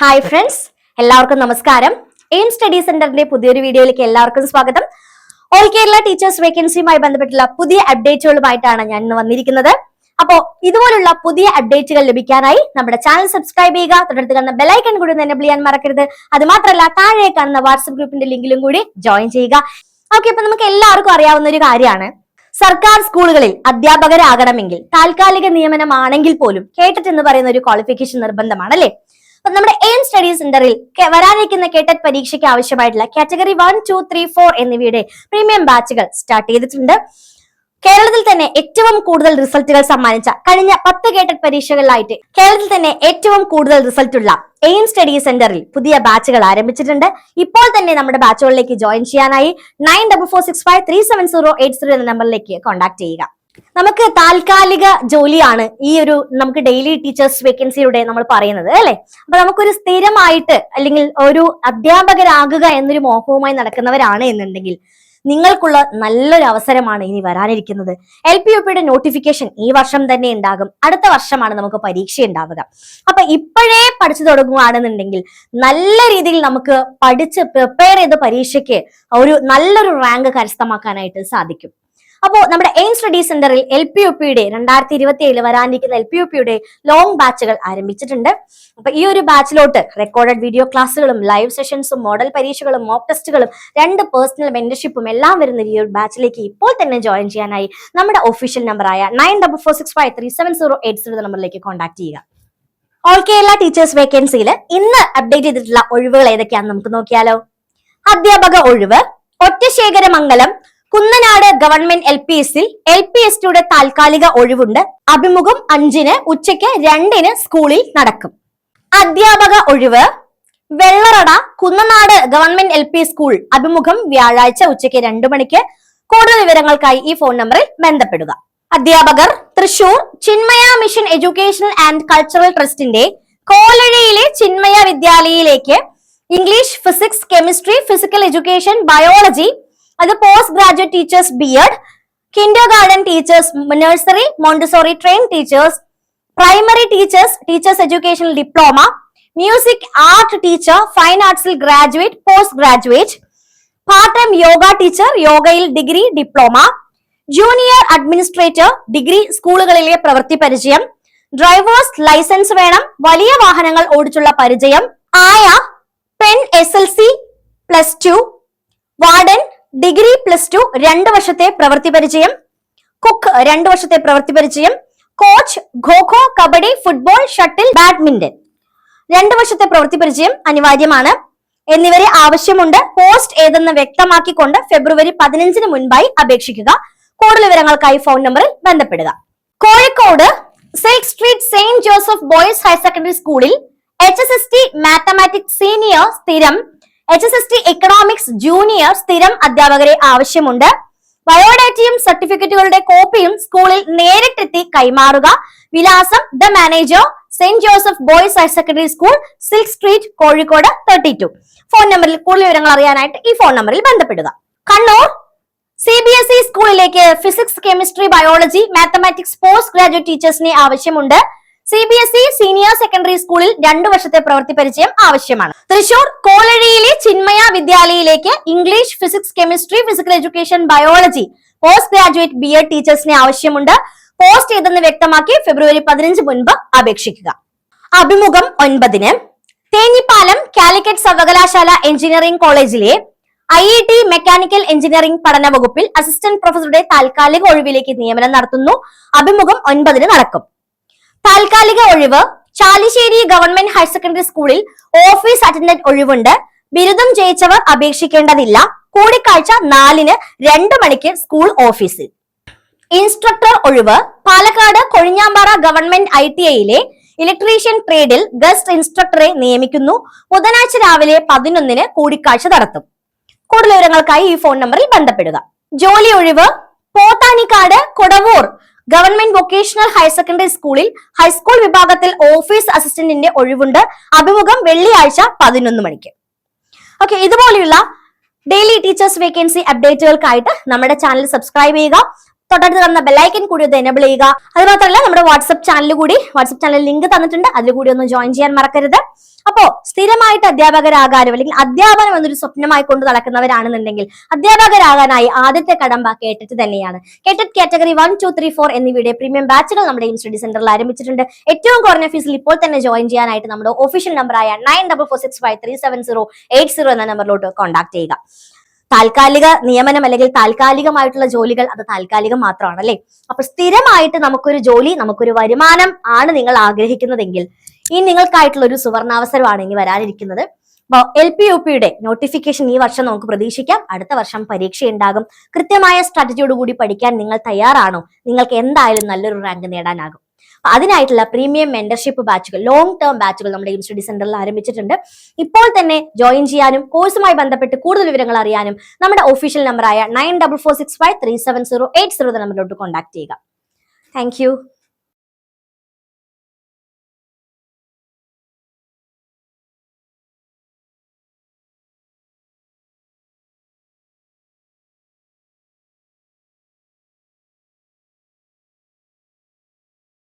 Hi friends, എല്ലാവർക്കും നമസ്കാരം. Aim study സെന്ററിന്റെ പുതിയൊരു വീഡിയോയിലേക്ക് എല്ലാവർക്കും സ്വാഗതം. ഓൾ കേരള ടീച്ചേഴ്സ് വേക്കൻസിയുമായി ബന്ധപ്പെട്ടുള്ള പുതിയ അപ്ഡേറ്റുകളുമായിട്ടാണ് ഞാൻ ഇന്ന് വന്നിരിക്കുന്നത്. അപ്പോ ഇതുപോലുള്ള പുതിയ അപ്ഡേറ്റുകൾ ലഭിക്കാനായി നമ്മുടെ ചാനൽ സബ്സ്ക്രൈബ് ചെയ്യുക. തുടർന്ന് കാണുന്ന ബെലൈക്കൺ കൂടി ഒന്ന് എനേബിൾ ചെയ്യാൻ മറക്കരുത്. അത് മാത്രമല്ല, താഴെ കാണുന്ന വാട്സ്ആപ്പ് ഗ്രൂപ്പിന്റെ ലിങ്കിലും കൂടി ജോയിൻ ചെയ്യുക. ഓക്കെ, ഇപ്പൊ നമുക്ക് എല്ലാവർക്കും അറിയാവുന്ന ഒരു കാര്യമാണ്, സർക്കാർ സ്കൂളുകളിൽ അധ്യാപകരാകണമെങ്കിൽ താൽക്കാലിക നിയമനമാണെങ്കിൽ പോലും കേട്ടറ്റ് എന്ന് പറയുന്ന ഒരു ക്വാളിഫിക്കേഷൻ നിർബന്ധമാണ്, അല്ലേ? അപ്പൊ നമ്മുടെ എയിം സ്റ്റഡി സെന്ററിൽ വരാനിരിക്കുന്ന കേട്ടറ്റ് പരീക്ഷയ്ക്ക് ആവശ്യമായിട്ടുള്ള കാറ്റഗറി 1, 2, 3, 4 എന്നിവയുടെ പ്രീമിയം ബാച്ചുകൾ സ്റ്റാർട്ട് ചെയ്തിട്ടുണ്ട്. കേരളത്തിൽ തന്നെ ഏറ്റവും കൂടുതൽ റിസൾട്ടുകൾ സമ്മാനിച്ച കഴിഞ്ഞ 10 കേട്ടറ്റ് പരീക്ഷകളിലായിട്ട് കേരളത്തിൽ തന്നെ ഏറ്റവും കൂടുതൽ റിസൾട്ടുള്ള എയിം സ്റ്റഡി സെന്ററിൽ പുതിയ ബാച്ചുകൾ ആരംഭിച്ചിട്ടുണ്ട്. ഇപ്പോൾ തന്നെ നമ്മുടെ ബാച്ചുകളിലേക്ക് ജോയിൻ ചെയ്യാനായി 9446537080 എന്ന നമ്പറിലേക്ക് കോൺടാക്ട് ചെയ്യുക. നമുക്ക് താൽക്കാലിക ജോലിയാണ് നമുക്ക് ഡെയിലി ടീച്ചേഴ്സ് വേക്കൻസിയുടെ നമ്മൾ പറയുന്നത്, അല്ലെ? അപ്പൊ നമുക്കൊരു സ്ഥിരമായിട്ട് അല്ലെങ്കിൽ ഒരു അധ്യാപകരാകുക എന്നൊരു മോഹവുമായി നടക്കുന്നവരാണ് എന്നുണ്ടെങ്കിൽ നിങ്ങൾക്കുള്ള നല്ലൊരു അവസരമാണ് ഇനി വരാനിരിക്കുന്നത്. LPUPയുടെ നോട്ടിഫിക്കേഷൻ ഈ വർഷം തന്നെ ഉണ്ടാകും. അടുത്ത വർഷമാണ് നമുക്ക് പരീക്ഷ ഉണ്ടാവുക. അപ്പൊ ഇപ്പോഴേ പഠിച്ചു തുടങ്ങുകയാണെന്നുണ്ടെങ്കിൽ നല്ല രീതിയിൽ നമുക്ക് പഠിച്ച് പ്രിപ്പയർ ചെയ്ത പരീക്ഷയ്ക്ക് ഒരു നല്ലൊരു റാങ്ക് കരസ്ഥമാക്കാനായിട്ട് സാധിക്കും. അപ്പോൾ നമ്മുടെ എയിം സ്റ്റഡി സെന്ററിൽ LPUPയുടെ 2027 വരാനിരിക്കുന്ന LPUPയുടെ ലോങ് ബാച്ചുകൾ ആരംഭിച്ചിട്ടുണ്ട്. അപ്പൊ ഈ ഒരു ബാച്ചിലോട്ട് റെക്കോർഡഡ് വീഡിയോ ക്ലാസ്സുകളും ലൈവ് സെഷൻസും മോഡൽ പരീക്ഷകളും മോക്ക് ടെസ്റ്റുകളും 2 പേഴ്സണൽ മെന്റർഷിപ്പും എല്ലാം വരുന്ന ഈ ഒരു ബാച്ചിലേക്ക് ഇപ്പോൾ തന്നെ ജോയിൻ ചെയ്യാനായി നമ്മുടെ ഒഫീഷ്യൽ നമ്പറായ 9446537080 നമ്പറിലേക്ക് കോൺടാക്ട് ചെയ്യുക. ഓൾ കേരള ടീച്ചേഴ്സ് വേക്കൻസിയിൽ ഇന്ന് അപ്ഡേറ്റ് ചെയ്തിട്ടുള്ള ഒഴിവുകൾ ഏതൊക്കെയാണെന്ന് നമുക്ക് നോക്കിയാലോ. അധ്യാപക ഒഴിവ് ഒറ്റശേഖരമംഗലം കുന്നനാട് ഗവൺമെന്റ് LPSൽ LPSTയുടെ താൽക്കാലിക ഒഴിവുണ്ട്. അഭിമുഖം 5-ന് ഉച്ചയ്ക്ക് 2-ന് സ്കൂളിൽ നടക്കും. അധ്യാപക ഒഴിവ് Vellarada Kunnanad government LP school, അഭിമുഖം വ്യാഴാഴ്ച ഉച്ചയ്ക്ക് 2 മണിക്ക്. കൂടുതൽ വിവരങ്ങൾക്കായി ഈ ഫോൺ നമ്പറിൽ ബന്ധപ്പെടുക. അധ്യാപകർ Thrissur Chinmaya mission educational and cultural ട്രസ്റ്റിന്റെ കോലഴിയിലെ ചിന്മയ വിദ്യാലയയിലേക്ക് English, physics, chemistry, physical education, biology, അത് post graduate teachers BEd, kindergarten teachers, nursery Montessori train teachers, primary teachers educational diploma, music art teacher, fine ആർട്സിൽ graduate, post graduate, part time യോഗ teacher, യോഗയിൽ degree, diploma, junior administrator, degree, സ്കൂളുകളിലെ പ്രവൃത്തി പരിചയം, drivers licence വേണം, വലിയ വാഹനങ്ങൾ ഓടിച്ചുള്ള പരിചയം, ആയ പെൻ SLC +2, വാർഡൻ ഡിഗ്രി +2 2 വർഷത്തെ പ്രവൃത്തി പരിചയം, കുക്ക് 2 വർഷത്തെ പ്രവൃത്തി പരിചയം, coach kho kho, kabaddi, football, shuttle, badminton 2 വർഷത്തെ പ്രവൃത്തി പരിചയം അനിവാര്യമാണ് എന്നിവരെ ആവശ്യമുണ്ട്. പോസ്റ്റ് ഏതെന്ന് വ്യക്തമാക്കിക്കൊണ്ട് ഫെബ്രുവരി 15-ന് മുൻപായി അപേക്ഷിക്കുക. കൂടുതൽ വിവരങ്ങൾക്കായി ഫോൺ നമ്പറിൽ ബന്ധപ്പെടുക. Kozhikode silk street Saint Joseph boys higher secondary സ്കൂളിൽ HSST മാത്തമാറ്റിക്സ് സീനിയർ സ്ഥിരം, HSST എക്കണോമിക്സ് ജൂനിയർ സ്ഥിരം അധ്യാപകരെ ആവശ്യമുണ്ട്. ബയോഡാറ്റയും സർട്ടിഫിക്കറ്റുകളുടെ കോപ്പിയും സ്കൂളിൽ നേരിട്ടെത്തി കൈമാറുക. വിലാസം the manager, saint Joseph boys higher secondary school, silk street, Kozhikode 32. Phone നമ്പറിൽ കൂടുതൽ വിവരങ്ങൾ അറിയാനായിട്ട് ഈ ഫോൺ നമ്പറിൽ ബന്ധപ്പെടുക. കണ്ണൂർ CBSE സ്കൂളിലേക്ക് physics, chemistry, biology, mathematics post graduate ടീച്ചേഴ്സിനെ ആവശ്യമുണ്ട്. CBSE സീനിയർ സെക്കൻഡറി സ്കൂളിൽ 2 വർഷത്തെ പ്രവൃത്തി പരിചയം ആവശ്യമാണ്. തൃശൂർ കോലഴിയിലെ ചിന്മയ വിദ്യാലയയിലേക്ക് English, physics, chemistry, physical education, biology post graduate BEd ടീച്ചേഴ്സിനെ ആവശ്യമുണ്ട്. പോസ്റ്റ് ചെയ്തെന്ന് വ്യക്തമാക്കി ഫെബ്രുവരി 15 മുൻപ് അപേക്ഷിക്കുക. അഭിമുഖം 9-ന് തേഞ്ഞിപ്പാലം കാലിക്കറ്റ് സർവകലാശാല എഞ്ചിനീയറിംഗ് കോളേജിലെ IIT മെക്കാനിക്കൽ എഞ്ചിനീയറിംഗ് പഠന വകുപ്പിൽ അസിസ്റ്റന്റ് പ്രൊഫസറുടെ താൽക്കാലിക ഒഴിവിലേക്ക് നിയമനം നടത്തുന്നു. അഭിമുഖം 9-ന് നടക്കും. താൽക്കാലിക ഒഴിവ് ചാലിശ്ശേരി ഗവൺമെന്റ് ഹയർ സെക്കൻഡറി സ്കൂളിൽ ഓഫീസ് അറ്റൻഡന്റ് ഒഴിവുണ്ട്. ബിരുദം ജയിച്ചവർ അപേക്ഷിക്കേണ്ടതില്ല. കൂടിക്കാഴ്ച 4-ന് 2 മണിക്ക് സ്കൂൾ ഓഫീസിൽ. ഇൻസ്ട്രക്ടർ ഒഴിവ് പാലക്കാട് കൊഴിഞ്ഞാമ്പാറ ഗവൺമെന്റ് ITIയിലെ ഇലക്ട്രീഷ്യൻ ട്രേഡിൽ ഗസ്റ്റ് ഇൻസ്ട്രക്ടറെ നിയമിക്കുന്നു. ബുധനാഴ്ച രാവിലെ 11-ന് കൂടിക്കാഴ്ച നടത്തും. കൂടുതൽ വിവരങ്ങൾക്കായി ഈ ഫോൺ നമ്പറിൽ ബന്ധപ്പെടുക. ജോലി ഒഴിവ് Pothanicad Kodavur government vocational higher secondary സ്കൂളിൽ ഹൈസ്കൂൾ വിഭാഗത്തിൽ ഓഫീസ് അസിസ്റ്റന്റിന്റെ ഒഴിവുണ്ട്. അഭിമുഖം വെള്ളിയാഴ്ച 11 മണിക്ക്. ഓക്കെ, ഇതുപോലെയുള്ള ഡെയിലി ടീച്ചേഴ്സ് വേക്കൻസി അപ്ഡേറ്റുകൾക്കായിട്ട് നമ്മുടെ ചാനൽ സബ്സ്ക്രൈബ് ചെയ്യുക. തൊട്ടടുത്ത് കാണുന്ന ബെല്ലൈക്കൻ കൂടി ഒന്ന് എനേബിൾ ചെയ്യുക. അത് മാത്രമല്ല നമ്മുടെ വാട്സ്ആപ്പ് ചാനൽ ലിങ്ക് തന്നിട്ടുണ്ട്, അതിൽ കൂടി ഒന്ന് ജോയിൻ ചെയ്യാൻ മറക്കരുത്. അപ്പോ സ്ഥിരമായിട്ട് അധ്യാപകരാകാനും അല്ലെങ്കിൽ അധ്യാപനം എന്നൊരു സ്വപ്നമായി കൊണ്ട് നടക്കുന്നവരാണെന്നുണ്ടെങ്കിൽ അധ്യാപകരാകാനായി ആദ്യത്തെ കടമ്പ കേട്ടറ്റ് തന്നെയാണ്. കേട്ടറ്റ് കാറ്റഗറി 1, 2, 3, 4 എന്നിവയുടെ പ്രീമിയം ബാച്ചുകൾ നമ്മുടെ സ്റ്റഡി സെന്ററിൽ ആരംഭിച്ചിട്ടുണ്ട്. ഏറ്റവും കുറഞ്ഞ ഫീസിൽ ഇപ്പോൾ തന്നെ ജോയിൻ ചെയ്യാനായിട്ട് നമ്മുടെ ഒഫീഷ്യൽ നമ്പറായ 9446537080 എന്ന നമ്പറിലോട്ട് കോൺടാക്ട് ചെയ്യുക. താൽക്കാലിക നിയമനം അല്ലെങ്കിൽ താൽക്കാലികമായിട്ടുള്ള ജോലികൾ അത് താൽക്കാലികം മാത്രമാണ് അല്ലെ. അപ്പൊ സ്ഥിരമായിട്ട് നമുക്കൊരു ജോലി, നമുക്കൊരു വരുമാനം ആണ് നിങ്ങൾ ആഗ്രഹിക്കുന്നതെങ്കിൽ ഈ നിങ്ങൾക്കായിട്ടുള്ള ഒരു സുവർണാവസരമാണ് ഇനി വരാനിരിക്കുന്നത്. LP UPയുടെ നോട്ടിഫിക്കേഷൻ ഈ വർഷം നമുക്ക് പ്രതീക്ഷിക്കാം. അടുത്ത വർഷം പരീക്ഷ ഉണ്ടാകും. കൃത്യമായ സ്ട്രാറ്റജിയോട് കൂടി പഠിക്കാൻ നിങ്ങൾ തയ്യാറാണോ? നിങ്ങൾക്ക് എന്തായാലും നല്ലൊരു റാങ്ക് നേടാനാകും. അതിനായിട്ടുള്ള പ്രീമിയം മെന്റർഷിപ്പ് ബാച്ചുകൾ, ലോങ് ടേം ബാച്ചുകൾ നമ്മുടെ സ്റ്റഡി സെന്ററിൽ ആരംഭിച്ചിട്ടുണ്ട്. ഇപ്പോൾ തന്നെ ജോയിൻ ചെയ്യാനും കോഴ്സുമായി ബന്ധപ്പെട്ട് കൂടുതൽ വിവരങ്ങൾ അറിയാനും നമ്മുടെ ഒഫീഷ്യൽ നമ്പറായ 9446537080 നമ്പറിലോട്ട് കോൺടാക്ട് ചെയ്യുക. താങ്ക്